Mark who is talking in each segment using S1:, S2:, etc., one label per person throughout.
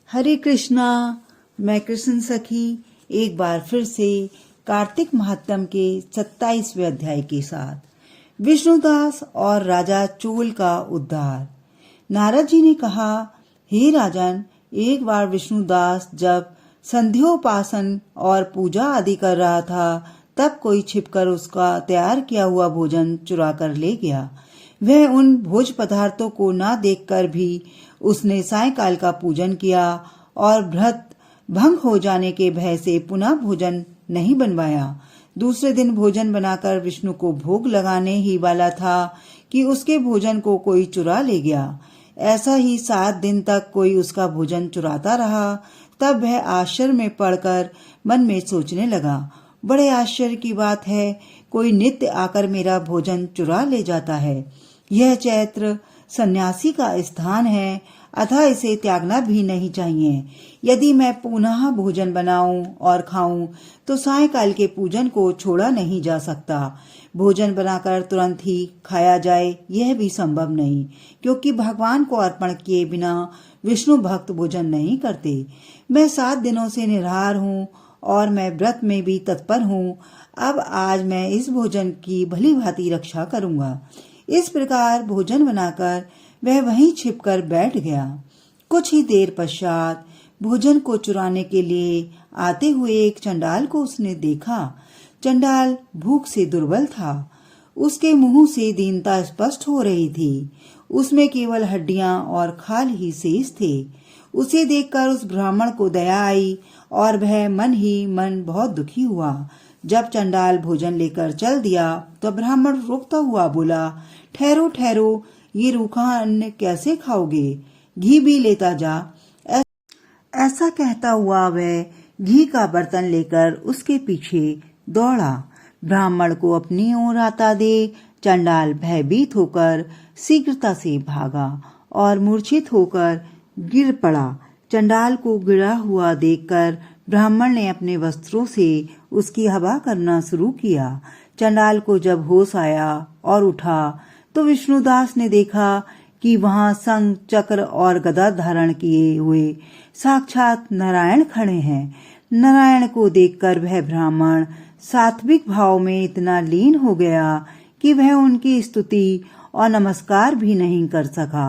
S1: हरे कृष्णा। मैं कृष्ण सखी एक बार फिर से कार्तिक महात्म के 27वें अध्याय के साथ विष्णुदास और राजा चोल का उद्धार। नारद जी ने कहा, हे राजन, एक बार विष्णुदास जब संध्योपासन और पूजा आदि कर रहा था तब कोई छिपकर उसका तैयार किया हुआ भोजन चुरा कर ले गया। वह उन भोज पदार्थों को न देखकर भी उसने सायंकाल का पूजन किया और व्रत भंग हो जाने के भय से पुनः भोजन नहीं बनवाया। दूसरे दिन भोजन बनाकर विष्णु को भोग लगाने ही वाला था कि उसके भोजन को कोई चुरा ले गया। ऐसा ही 7 दिन तक कोई उसका भोजन चुराता रहा। तब वह आश्चर्य में पड़कर मन में सोचने लगा, बड़े आश्चर्य की बात है, कोई नित्य आकर मेरा भोजन चुरा ले जाता है। यह चैत्र सन्यासी का स्थान है, अतः इसे त्यागना भी नहीं चाहिए। यदि मैं पुनः भोजन बनाऊं और खाऊं तो सायंकाल के पूजन को छोड़ा नहीं जा सकता। भोजन बनाकर तुरंत ही खाया जाए यह भी संभव नहीं, क्योंकि भगवान को अर्पण किए बिना विष्णु भक्त भोजन नहीं करते। मैं 7 दिनों से निराहार हूँ और मैं व्रत में भी तत्पर हूँ। अब आज मैं इस भोजन की भली भांति रक्षा करूंगा। इस प्रकार भोजन बनाकर वह वहीं छिपकर बैठ गया। कुछ ही देर पश्चात भोजन को चुराने के लिए आते हुए एक चंडाल को उसने देखा। चंडाल भूख से दुर्बल था। उसके मुंह से दीनता स्पष्ट हो रही थी। उसमें केवल हड्डियां और खाल ही शेष थे। उसे देखकर उस ब्राह्मण को दया आई और वह मन ही मन बहुत दुखी हुआ। जब चंडाल भोजन लेकर चल दिया तो ब्राह्मण रोकता हुआ बोला, ठहरो ठहरो, ये रूखा अन्न कैसे खाओगे? घी भी लेता जा। ऐसा कहता हुआ वह घी का बर्तन लेकर उसके पीछे दौड़ा। ब्राह्मण को अपनी ओर आता दे चंडाल भयभीत होकर शीघ्रता से भागा और मूर्छित होकर गिर पड़ा। चंडाल को गिरा हुआ देखकर ब्राह्मण ने अपने वस्त्रों से उसकी हवा करना शुरू किया। चंडाल को जब होश आया और उठा तो विष्णुदास ने देखा कि वहां शंख, चक्र और गदा धारण किए हुए साक्षात नारायण खड़े हैं। नारायण को देखकर वह ब्राह्मण सात्विक भाव में इतना लीन हो गया कि वह उनकी स्तुति और नमस्कार भी नहीं कर सका।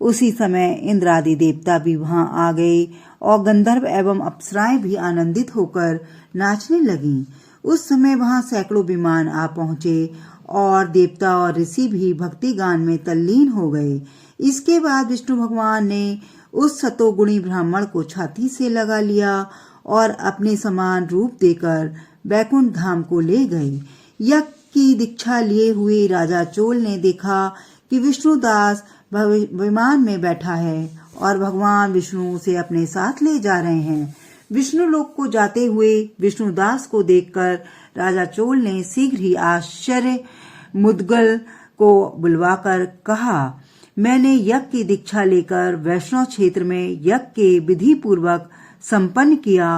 S1: उसी समय इंद्र आदि देवता भी वहां आ गए और गंधर्व एवं अप्सराएं भी आनंदित होकर नाचने लगीं। उस समय वहां सैकड़ों विमान आ पहुंचे और देवता और ऋषि भी भक्ति गान में तल्लीन हो गए। इसके बाद विष्णु भगवान ने उस सतोगुणी ब्राह्मण को छाती से लगा लिया और अपने समान रूप देकर बैकुंठ धाम को ले गए। यज्ञ की दीक्षा लिए हुए राजा चोल ने देखा कि विष्णुदास विमान में बैठा है और भगवान विष्णु उसे अपने साथ ले जा रहे हैं। विष्णु लोक को जाते हुए विष्णुदास को देखकर राजा चोल ने शीघ्र ही आश्चर्य मुद्गल को बुलवाकर कहा, मैंने यज्ञ की दीक्षा लेकर वैष्णव क्षेत्र में यज्ञ के विधि पूर्वक संपन्न किया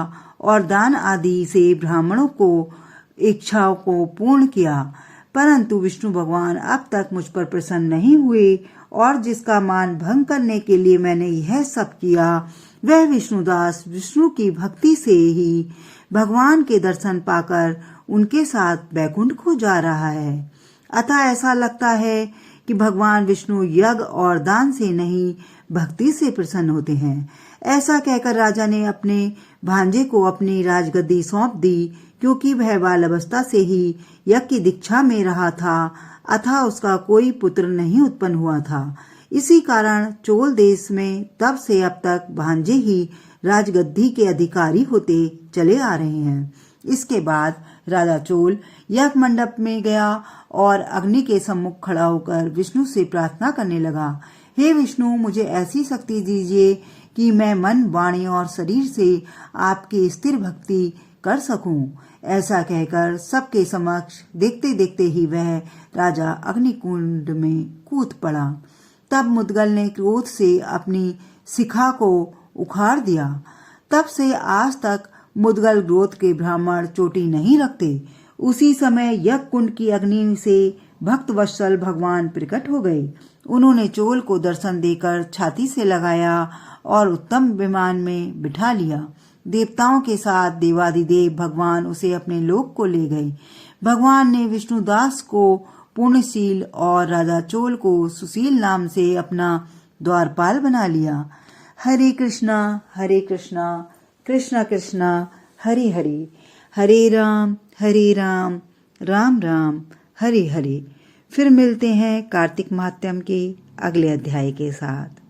S1: और दान आदि से ब्राह्मणों को इच्छाओं को पूर्ण किया, परंतु विष्णु भगवान अब तक मुझ पर प्रसन्न नहीं हुए और जिसका मान भंग करने के लिए मैंने यह सब किया वह विष्णुदास विष्णु की भक्ति से ही भगवान के दर्शन पाकर उनके साथ बैकुंठ को जा रहा है। अतः ऐसा लगता है कि भगवान विष्णु यज्ञ और दान से नहीं भक्ति से प्रसन्न होते हैं। ऐसा कहकर राजा ने अपने भांजे को अपनी राजगद्दी सौंप दी, क्योंकि वह बाल अवस्था से ही यज्ञ की दीक्षा में रहा था, अतः उसका कोई पुत्र नहीं उत्पन्न हुआ था। इसी कारण चोल देश में तब से अब तक भांजे ही राजगद्दी के अधिकारी होते चले आ रहे हैं। इसके बाद राजा चोल यज्ञ मंडप में गया और अग्नि के सम्मुख खड़ा होकर विष्णु से प्रार्थना करने लगा, हे विष्णु, मुझे ऐसी शक्ति दीजिए कि मैं मन, वाणी और शरीर से आपकी स्थिर भक्ति कर सकूं। ऐसा कहकर सबके समक्ष देखते देखते ही वह राजा अग्निकुंड में कूद पड़ा। तब मुद्गल ने क्रोध से अपनी शिखा को उखाड़ दिया। तब से आज तक मुद्गल गोत्र के ब्राह्मण चोटी नहीं रखते। उसी समय यज्ञ कुंड की अग्नि से भक्त वत्सल भगवान प्रकट हो गए। उन्होंने चोल को दर्शन देकर छाती से लगाया और उत्तम विमान में बिठा लिया। देवताओं के साथ देवादिदेव भगवान उसे अपने लोक को ले गए। भगवान ने विष्णुदास को पुण्यशील और राजा चोल को सुशील नाम से अपना द्वारपाल बना लिया। हरे कृष्णा कृष्णा कृष्णा हरे हरे, हरे राम राम राम हरे हरे। फिर मिलते हैं कार्तिक महात्म्य के अगले अध्याय के साथ।